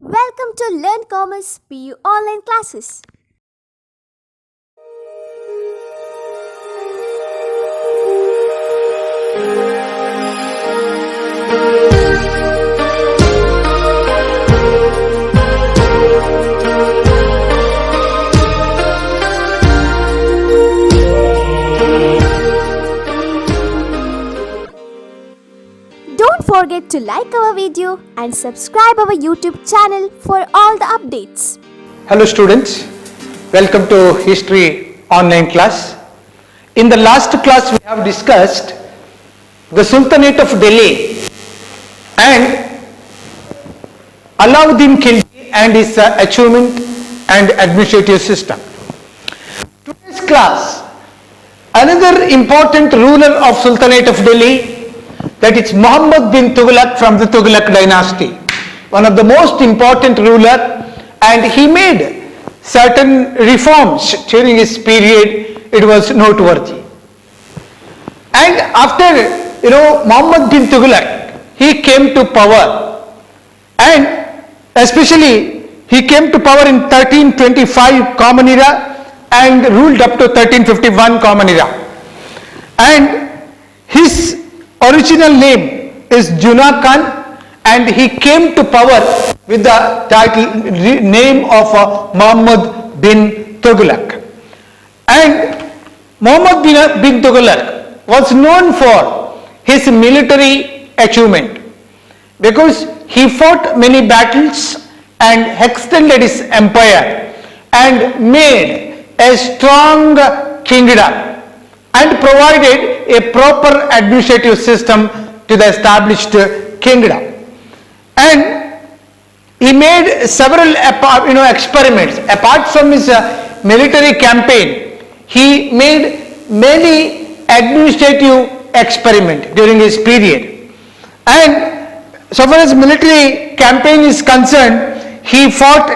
Welcome to Learn Commerce PU online classes. Don't forget to like our video and subscribe our YouTube channel for all the updates. Hello students, welcome to History online class. In the last class we have discussed the Sultanate of Delhi and Alauddin Khilji and his achievement and administrative system. Today's class, another important ruler of Sultanate of Delhi, that is Muhammad bin Tughlaq from the Tughlaq dynasty, one of the most important ruler, and he made certain reforms during his period. It was noteworthy. And after Muhammad bin Tughlaq, he came to power, and especially he came to power in 1325 Common Era and ruled up to 1351 Common Era. And his original name is Juna Khan, and he came to power with the title name of Muhammad bin Tughlaq. And Muhammad bin Tughlaq was known for his military achievement because he fought many battles and extended his empire and made a strong kingdom and provided a proper administrative system to the established kingdom. And he made several experiments. Apart from his military campaign, he made many administrative experiments during his period. And so far as military campaign is concerned, he fought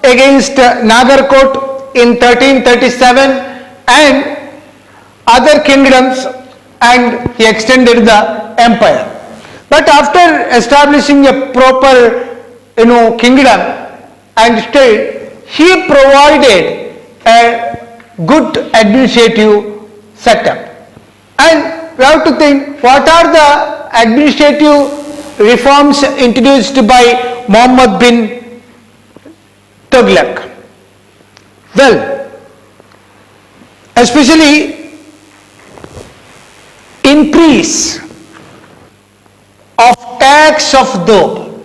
against Nagarkot in 1337 and other kingdoms, and he extended the empire. But after establishing a proper kingdom and state, he provided a good administrative setup. And we have to think, what are the administrative reforms introduced by Muhammad bin Tughlaq? Well, especially increase of tax of doab.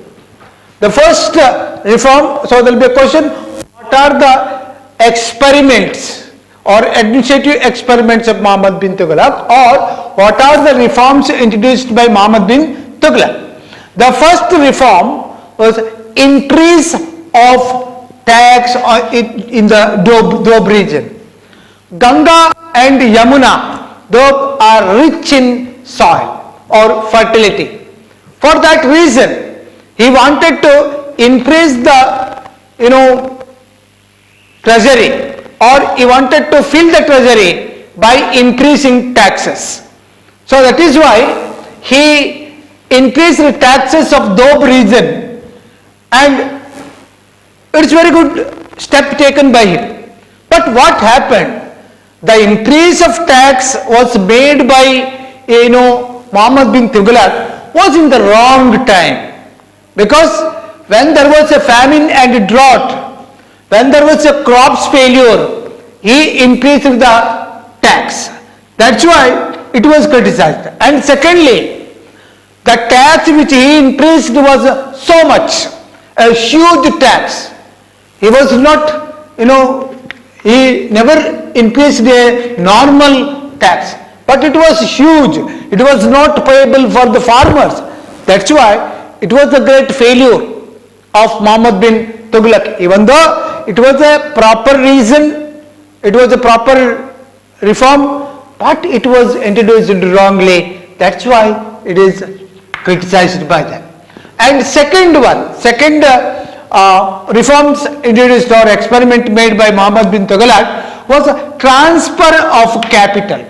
The first reform, so there will be a question, what are the experiments or administrative experiments of Muhammad bin Tughlaq, or what are the reforms introduced by Muhammad bin Tughlaq? The first reform was increase of tax in the doab region. Ganga and Yamuna, doab are rich in soil or fertility. For that reason, he wanted to increase the treasury, or he wanted to fill the treasury by increasing taxes. So that is why he increased the taxes of doab region, and it's very good step taken by him. But what happened? The increase of tax was made by Muhammad bin Tughlaq was in the wrong time, because when there was a famine and a drought, when there was a crops failure, he increased the tax. That's why it was criticized. And secondly, the tax which he increased was so much, a huge tax. He was not, he never increased a normal tax, but it was huge. It was not payable for the farmers. That's why it was a great failure of Muhammad bin Tughlaq. Even though it was a proper reason, it was a proper reform, but it was introduced wrongly. That's why it is criticized by them. And second reforms introduced or experiment made by Muhammad bin Tughlaq was transfer of capital.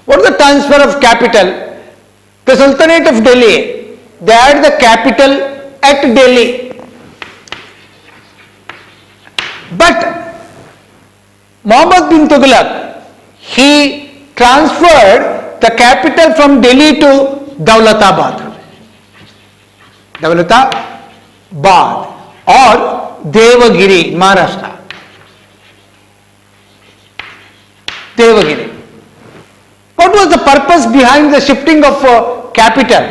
What is the transfer of capital? The Sultanate of Delhi, they had the capital at Delhi, But Muhammad bin Tughlaq, he transferred the capital from Delhi to Daulatabad. Daulatabad or Devagiri, Maharashtra. Devagiri. What was the purpose behind the shifting of capital?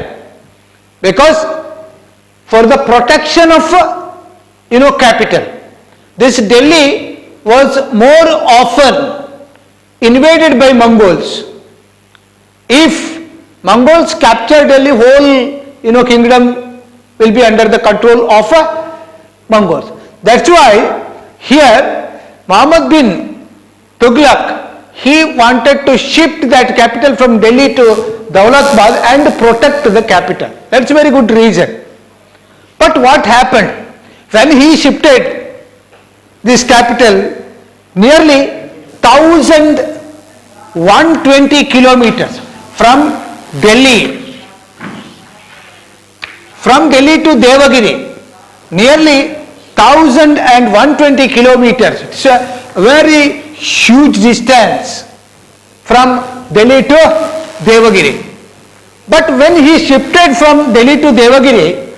Because for the protection of capital, this Delhi was more often invaded by Mongols. If Mongols capture Delhi, whole kingdom will be under the control of Mongols. That's why here Muhammad bin Tughlaq, he wanted to shift that capital from Delhi to Daulatabad and protect the capital. That's a very good reason. But what happened? When he shifted this capital nearly 1,120 kilometers from Delhi to Devagiri, nearly 1,120 kilometers. It's a very huge distance from Delhi to Devagiri. But when he shifted from Delhi to Devagiri,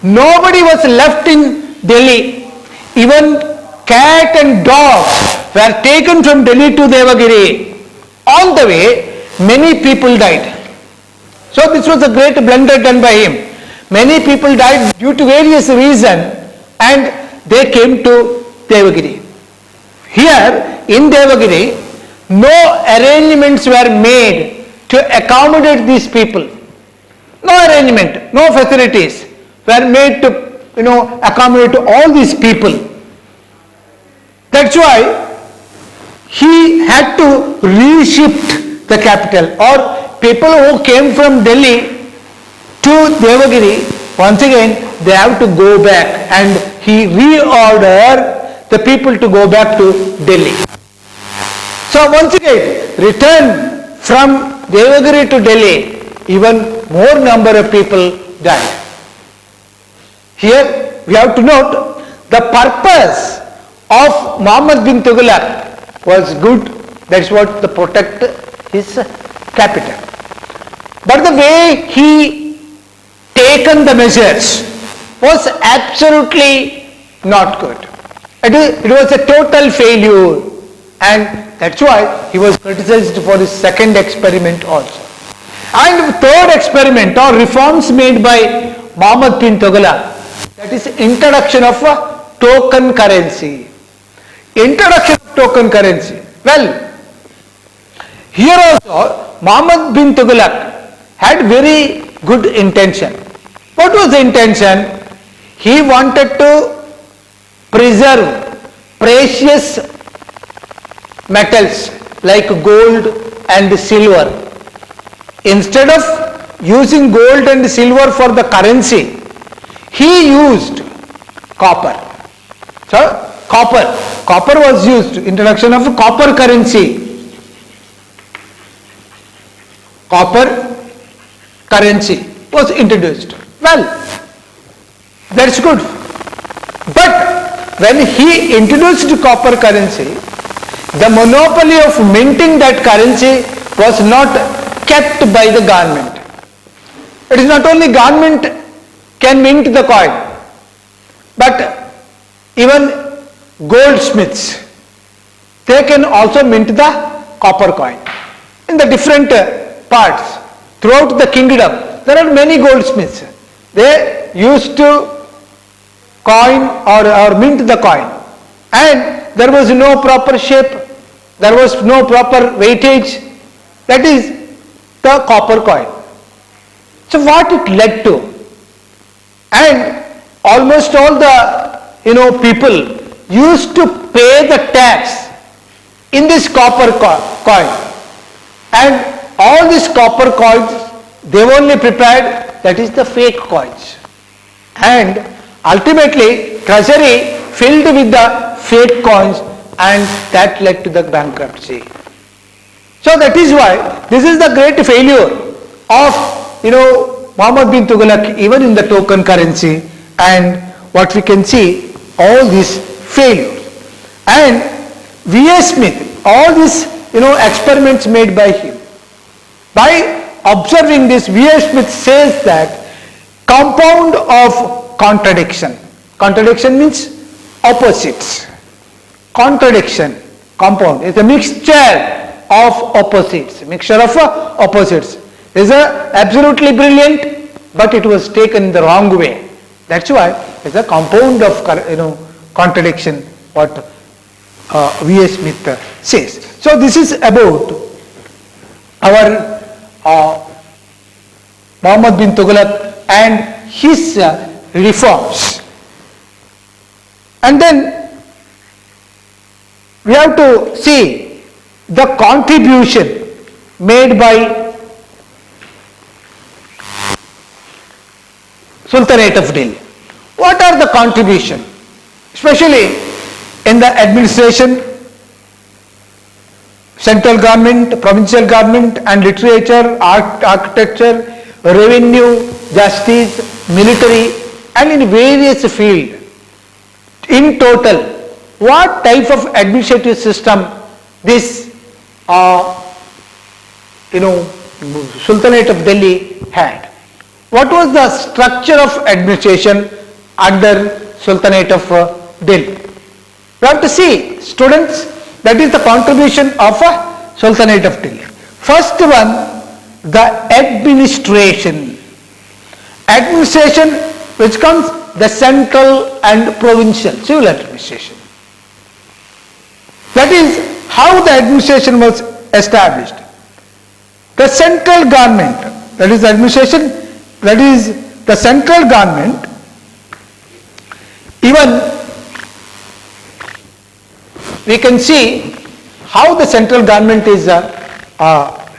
nobody was left in Delhi. Even cat and dogs were taken from Delhi to Devagiri. On the way, many people died. So this was a great blunder done by him. Many people died due to various reasons and they came to Devagiri. Here in Devagiri, no arrangements were made to accommodate these people. No arrangement, no facilities were made to accommodate all these people. That's why he had to reshift the capital, or people who came from Delhi to Devagiri, once again they have to go back, and he reordered the people to go back to Delhi. So once again, return from Devagiri to Delhi, even more number of people died. Here we have to note the purpose of Muhammad bin Tughlaq was good. That's what to protect his capital. But the way he taken the measures was absolutely not good. It was a total failure, and that's why he was criticized for his second experiment also. And third experiment or reforms made by Muhammad bin Tughlaq, that is introduction of a token currency. Introduction of token currency. Well, here also Muhammad bin Tughlaq had very good intention. What was the intention? He wanted to preserve precious metals like gold and silver. Instead of using gold and silver for the currency, he used copper. So copper was used. Introduction of copper currency. Copper currency was introduced. Well, that's good. But when he introduced copper currency, the monopoly of minting that currency was not kept by the government. It is not only government can mint the coin, but even goldsmiths, they can also mint the copper coin. In the different parts throughout the kingdom, there are many goldsmiths. They used to coin or mint the coin, and there was no proper shape, there was no proper weightage. That is the copper coin. So what it led to, and almost all the people used to pay the tax in this copper coin, and all these copper coins they only prepared, that is the fake coins, and ultimately treasury filled with the fake coins, and that led to the bankruptcy. So that is why this is the great failure of Muhammad bin Tughlaq even in the token currency, and what we can see all these failures. And V.A. Smith, all these, experiments made by him. By observing this, V.A. Smith says that compound of contradiction. Contradiction means opposites. Contradiction, compound, is a mixture of opposites. Mixture of opposites. Is absolutely brilliant, but it was taken the wrong way. That's why it's a compound of contradiction. What V.A. Smith says. So this is about our Muhammad bin Tughlaq and his reforms. And then we have to see the contribution made by Sultanate of Delhi. What are the contribution? Especially in the administration, central government, provincial government and literature, architecture, revenue, justice, military and in various fields. In total, what type of administrative system this Sultanate of Delhi had? What was the structure of administration under Sultanate of Delhi? We have to see, students, that is the contribution of Sultanate of Delhi. First one, the administration. Administration which comes the central and provincial, civil administration. That is how the administration was established. The central government, that is the administration, that is the central government, even we can see how the central government is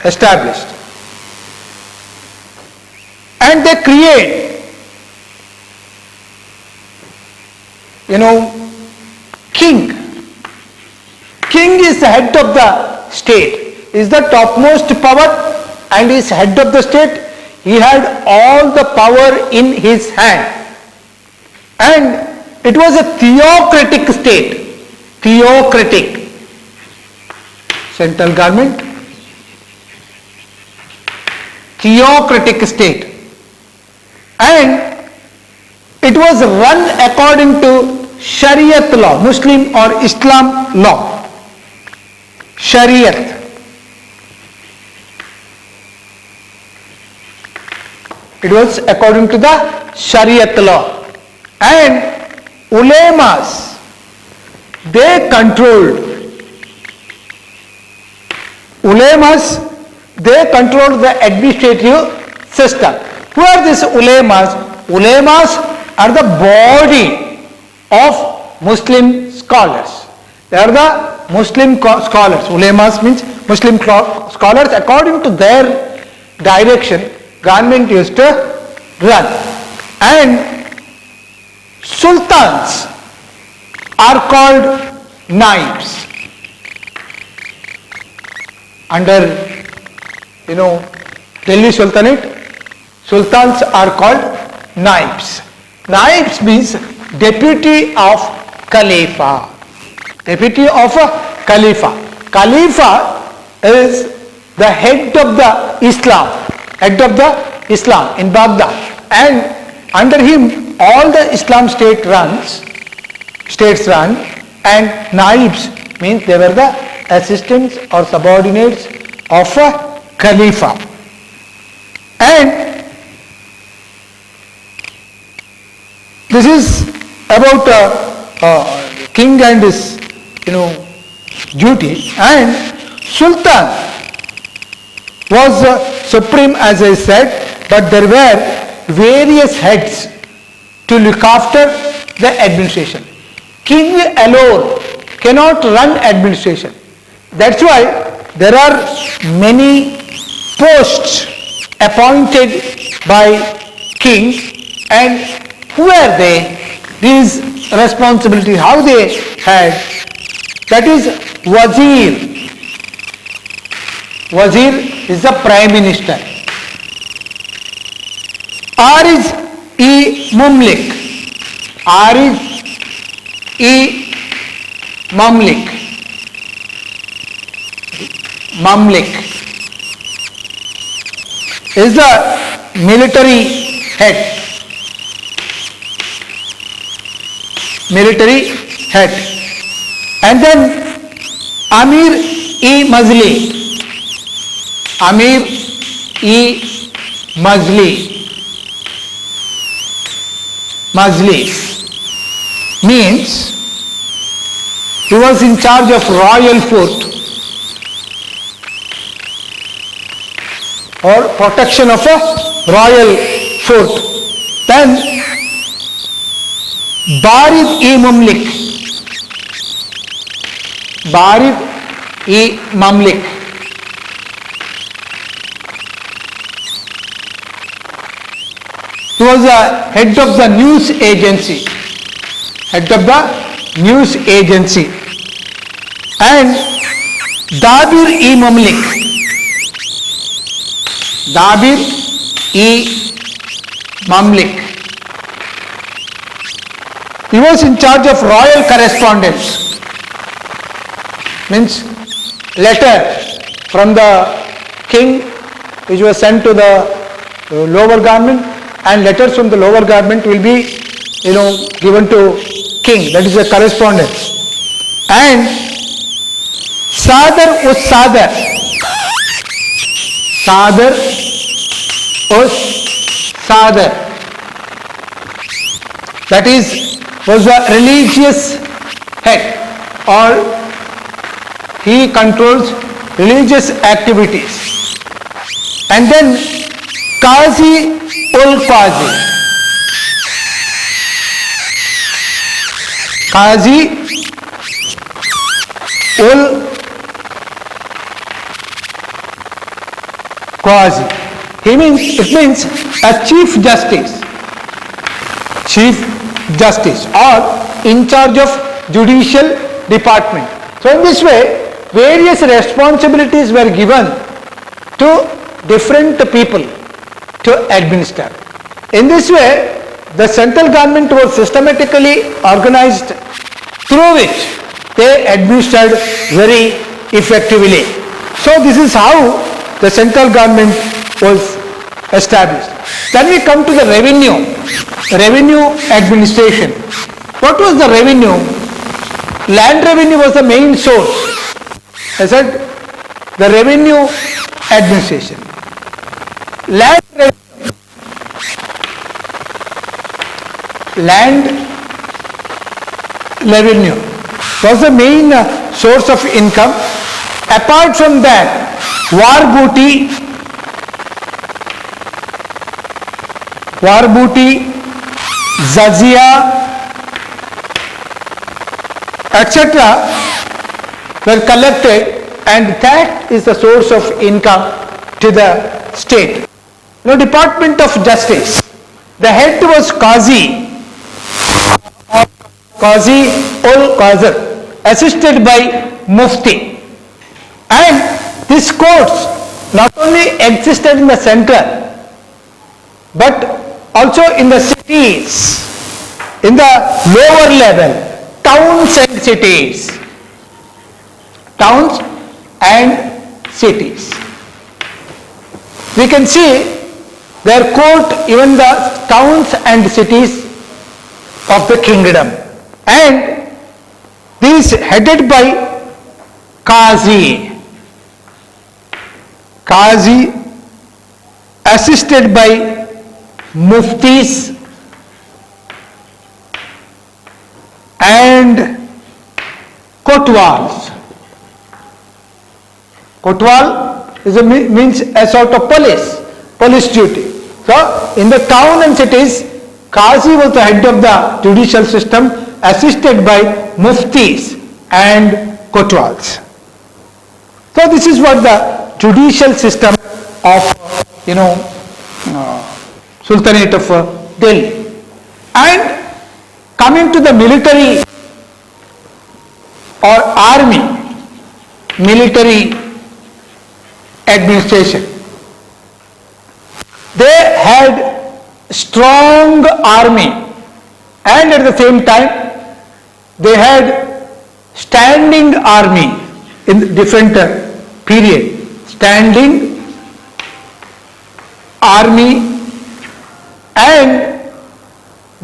established. And they create, king. King is the head of the state, is the topmost power and is head of the state. He had all the power in his hand. And it was a theocratic state. Theocratic. Central government. Theocratic state. And it was run according to Shariat law, Muslim or Islam law. Shariat. It was according to the Shariat law. And ulemas, they controlled the administrative system. Who are these ulemas? Ulemas are the body of Muslim scholars. They are the Muslim scholars. Ulemas means Muslim scholars. According to their direction, government used to run. And sultans are called naibs. Under, Delhi Sultanate, sultans are called naibs. Naibs means deputy of Khalifa. Deputy of a Khalifa. Khalifa is the head of the Islam in Baghdad, and under him all the Islam states run, and naibs means they were the assistants or subordinates of a Khalifa. And this is about king and his duty. And Sultan was supreme, as I said, but there were various heads to look after the administration. King alone cannot run administration. That's why there are many posts appointed by king, and who are they? These responsibilities, how they had, that is wazir. Wazir is the prime minister. Ariz-e Mumlik. Ariz-e Mamlik. Mamlik is the military head. Military head. And then Amir-e-Mazli. Amir-e-Mazli. Mazli means he was in charge of royal fort or protection of a royal fort. Then Barid-e-Mamlik. Barid-e-Mamlik. He was the head of the news agency. Head of the news agency. And Dabir-e-Mamlik. Dabir-e-Mamlik. He was in charge of royal correspondence. Means letter from the king which was sent to the lower government, and letters from the lower government will be given to king. That is a correspondence. And Sadar us Sadar. Sadar us Sadar. That was a religious head, or he controls religious activities. And then Qazi-ul-Qazi. Qazi-ul-Qazi. It means a chief justice. Chief justice, or in charge of judicial department. So in this way, various responsibilities were given to different people to administer. In this way, the central government was systematically organized, through which they administered very effectively. So this is how the central government was established. Then we come to the revenue administration. What was the revenue? Land revenue was the main source. I said the revenue administration. Land revenue was the main source of income. Apart from that, war booty, jizya, etc. were collected, and that is the source of income to the state. Now, Department of Justice. The head was Qazi-ul-Qazi, assisted by Mufti. And these courts not only existed in the center, but also in the cities, in the lower level, towns and cities. Towns and cities. We can see their court even the towns and cities of the kingdom, and these headed by Qazi, assisted by Muftis and Kotwals. Kotwal means a sort of police duty. So, in the town and cities, Qazi was the head of the judicial system, assisted by Muftis and Kotwals. So, this is what the judicial system of, Sultanate of Delhi. And coming to the military or army, military administration. They had strong army, and at the same time they had standing army in different period, standing army, and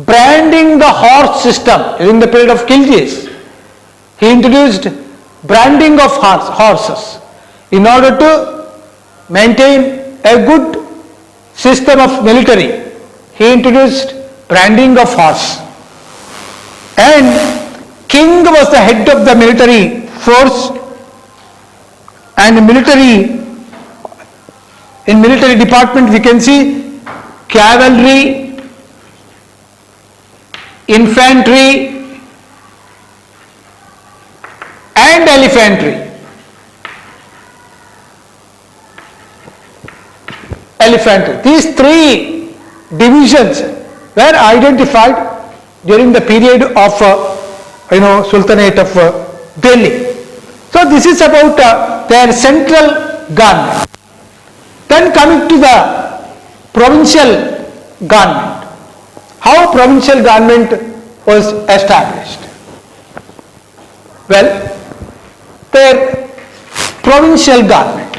branding the horse system during the period of Khiljis. He introduced branding of horses in order to maintain a good system of military. He introduced branding of horse. And king was the head of the military force, and in military department we can see cavalry, infantry, and elephantry. These three divisions were identified during the period of Sultanate of Delhi. So this is about their central government. Then coming to the provincial government. How provincial government was established? Well, their provincial government.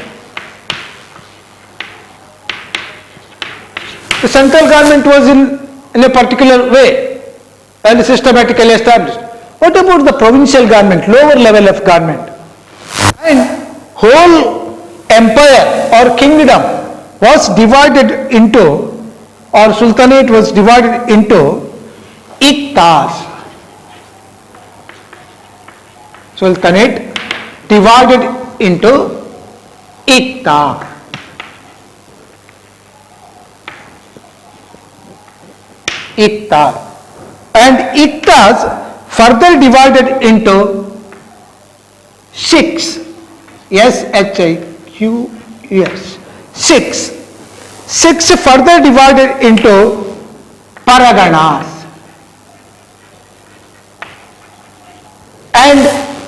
The central government was in a particular way and systematically established. What about the provincial government, lower level of government? And whole empire or kingdom was divided into, or sultanate was divided into iqtas. Sultanate divided into iqta. Iqtas. And iqtas further divided into shiks. S-H-I-Q-S. Shiks. Shiks further divided into paraganas. And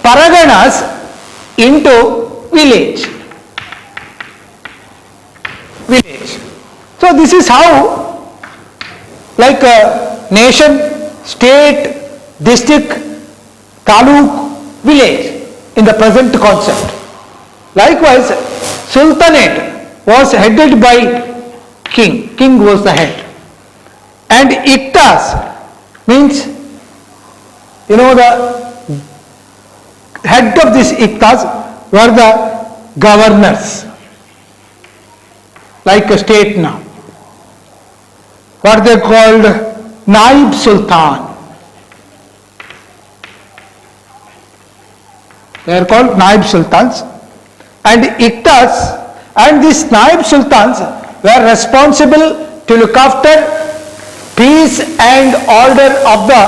paraganas into village. So this is how, like a nation, state, district, taluk, village in the present concept. Likewise, sultanate was headed by king. King was the head. And iqtas means, the head of this iqtas were the governors, like a state now. What they called Naib Sultan. They are called Naib Sultans. And iqtas and these Naib Sultans were responsible to look after peace and order of the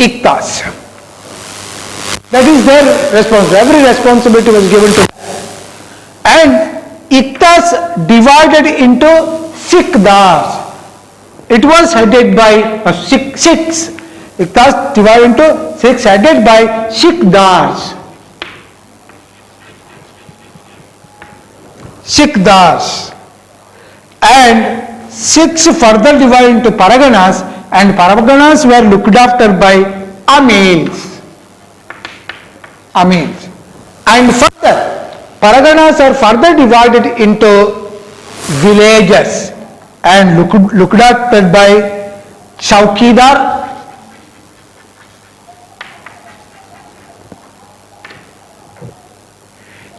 iqtas. That is their responsibility. Every responsibility was given to them. And iqtas divided into sikdars. It was headed by Sikhs. Iqtas divided into Sikhs headed by Sikhdars. And Sikhs further divided into paraganas, and paraganas were looked after by amils. And further, paraganas are further divided into villages and looked after by Chaukidar,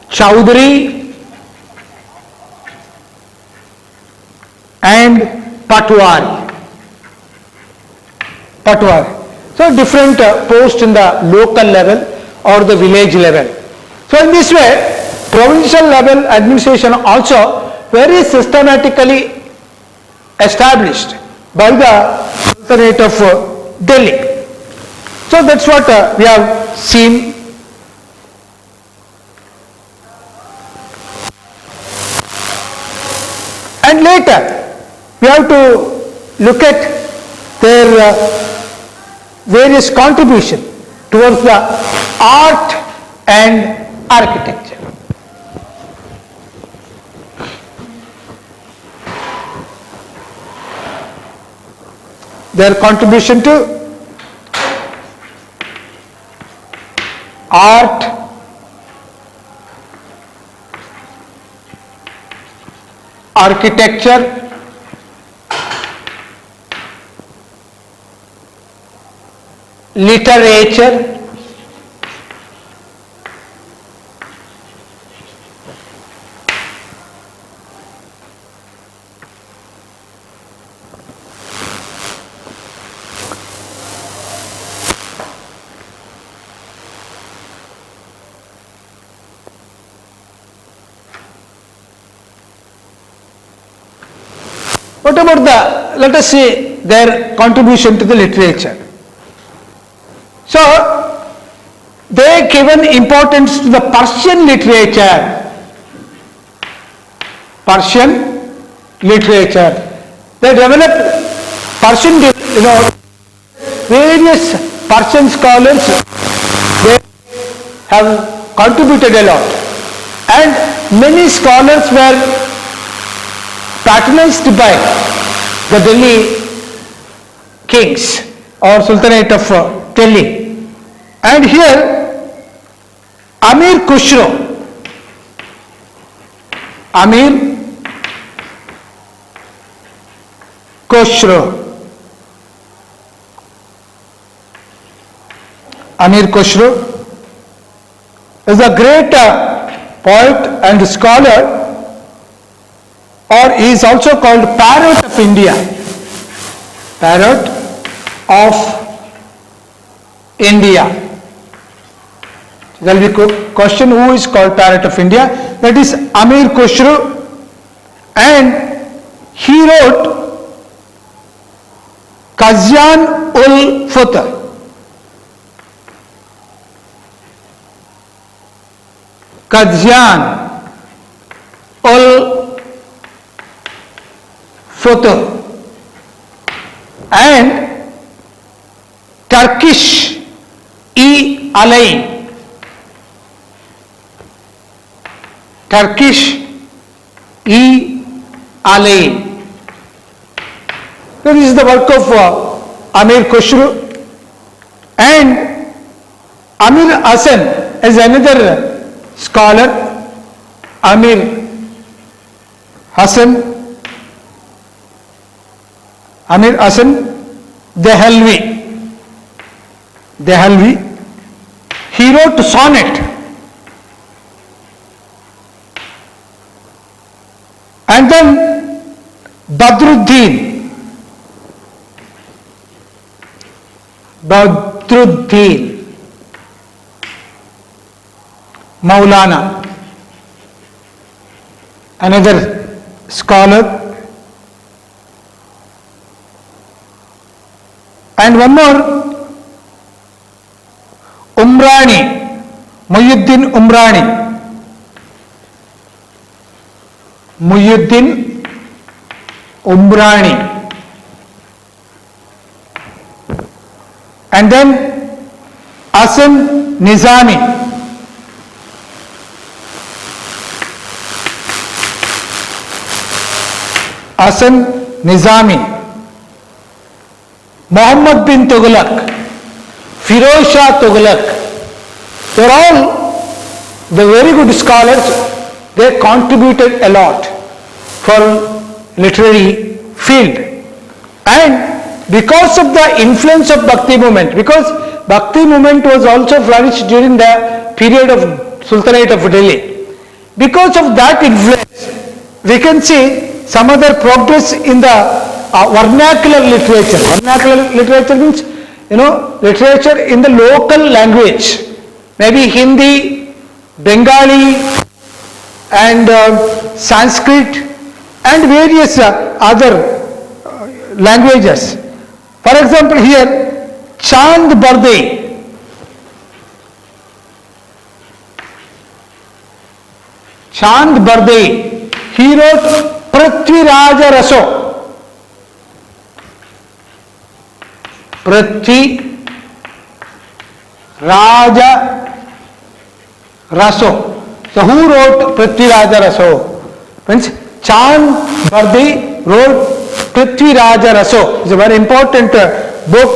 Chaudhary, and Patwari. So different posts in the local level or the village level. So in this way, provincial level administration also very systematically established by the Sultanate of Delhi. So that's what we have seen. And later we have to look at their various contribution towards the art and architecture. Their contribution to art, architecture, literature, what about the, let us say, their contribution to the literature? So, they given importance to the Persian literature. Persian literature. They developed Persian, various Persian scholars, they have contributed a lot. And many scholars were patronized by the Delhi kings or Sultanate of Delhi. And here Amir Khusro, Amir Khusro is a great poet and scholar, or he is also called Parrot of India. Parrot of India. There will be a question, who is called Parrot of India? That is Amir Khusro, and he wrote Kazyan ul Futur. Kazyan ul Futur, and Turkish Alain. Turkish Alain. So this is the work of Amir Khusro. And Amir Hasan is another scholar. Amir Hasan Dehelvi. He wrote sonnet. And then Badruddin, Maulana, another scholar. And one more, Umrani, Muhyiddin Umrani. And then Hasan Nizami. Muhammad bin Tughlaq, Firoz Shah Tughlaq. They are all the very good scholars. They contributed a lot for literary field. And because of the influence of Bhakti movement, because Bhakti movement was also flourished during the period of Sultanate of Delhi, because of that influence, we can see some other progress in the vernacular literature. Vernacular literature means, literature in the local language, maybe Hindi, Bengali, and Sanskrit, and various other languages. For example, here Chand Bardey. He wrote Prithviraj Raso. So who wrote Prithviraj Raso? Means Chand Bardey wrote Prithviraj Raso. It's a very important book.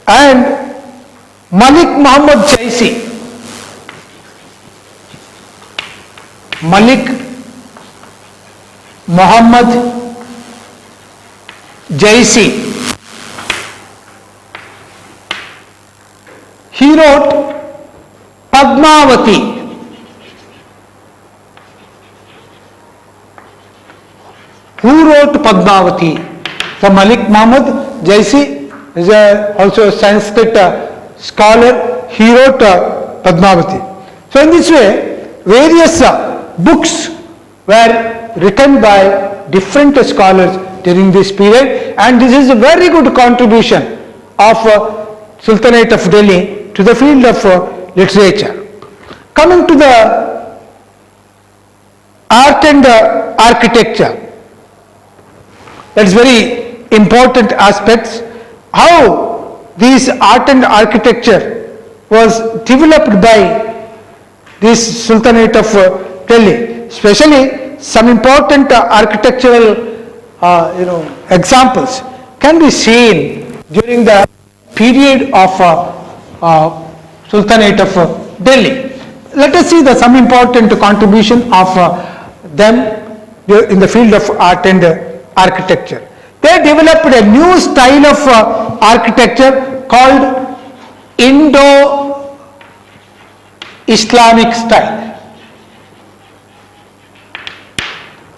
And Malik Muhammad Jaisi. Malik Muhammad Jaisi. He wrote Padmavati. Who wrote Padmavati? The Malik Muhammad Jaisi is also a Sanskrit scholar. He wrote Padmavati. So in this way, various books were written by different scholars during this period, and this is a very good contribution of Sultanate of Delhi to the field of literature. Coming to the art and architecture, that's very important aspects. How this art and architecture was developed by this Sultanate of Delhi, especially some important architectural examples can be seen during the period of Sultanate of Delhi. Let us see some important contribution of them in the field of art and architecture. They developed a new style of architecture called Indo-Islamic style.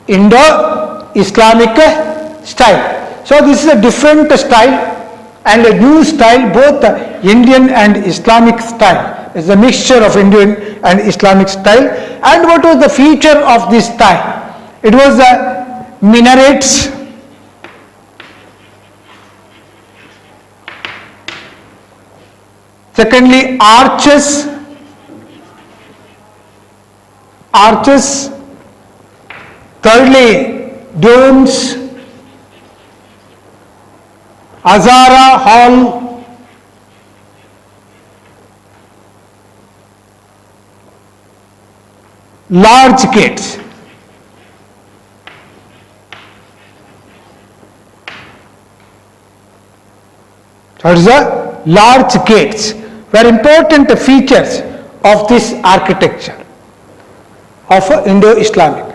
Indo-Islamic style. So this is a different style and a new style, both Indian and Islamic style. It's a mixture of Indian and Islamic style. And what was the feature of this style? It was minarets, secondly arches, thirdly domes, Azara hall, large gates. What is the large gates were important features of this architecture of Indo-Islamic,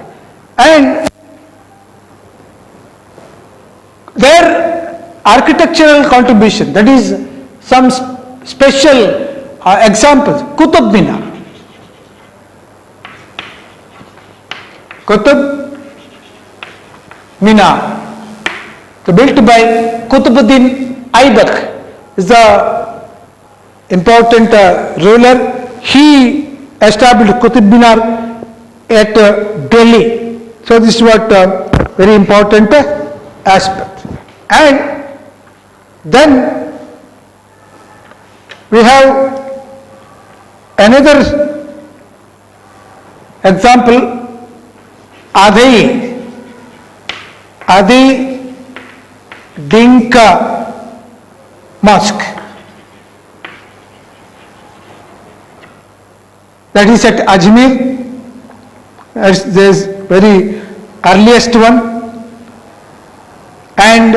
and their architectural contribution, that is some special examples. Qutub Minar. Qutub Minar, built by Qutbuddin Aibak, is the important ruler. He established Qutub Minar at Delhi. So this is what very important aspect. And then we have another example, Adi Dinka Mosque. That is at Ajmer. There is very earliest one. And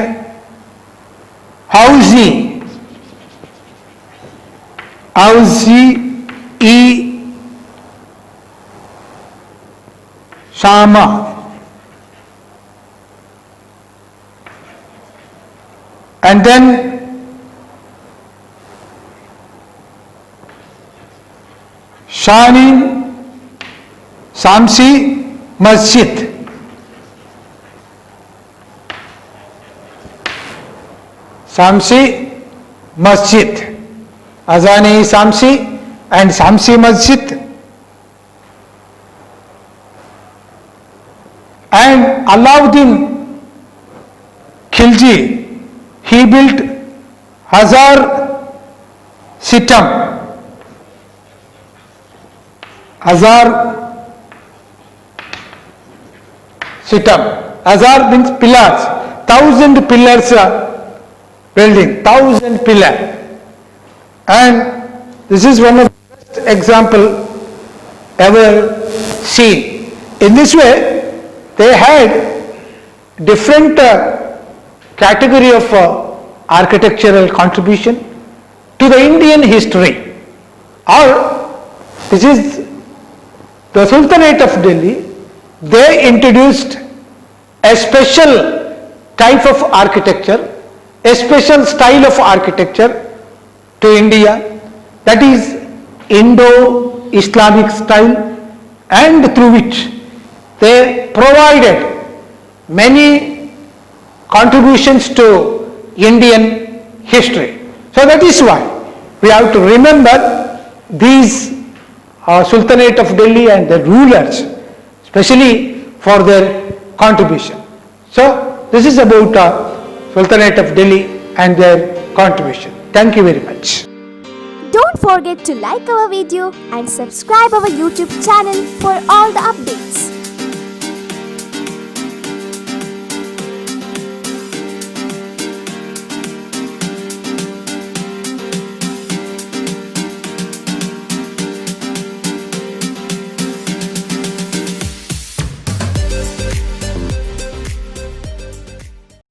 Hausi E Shama, and then Shani Samsi Masjid. Samsi Masjid, Azani Samsi and Samsi Masjid. And Alauddin Khilji, he built Hazar Sitam. Hazar means pillars, 1,000 pillars building, 1,000 pillar. And this is one of the best example ever seen. In this way, they had different category of architectural contribution to the Indian history. Or this is the Sultanate of Delhi, they introduced a special type of architecture, a special style of architecture to India, that is Indo-Islamic style, and through which they provided many contributions to Indian history. So that is why we have to remember these Sultanate of Delhi and the rulers, especially for their contribution. So this is about Sultanate of Delhi and their contribution. Thank you very much. Don't forget to like our video and subscribe our YouTube channel for all the updates.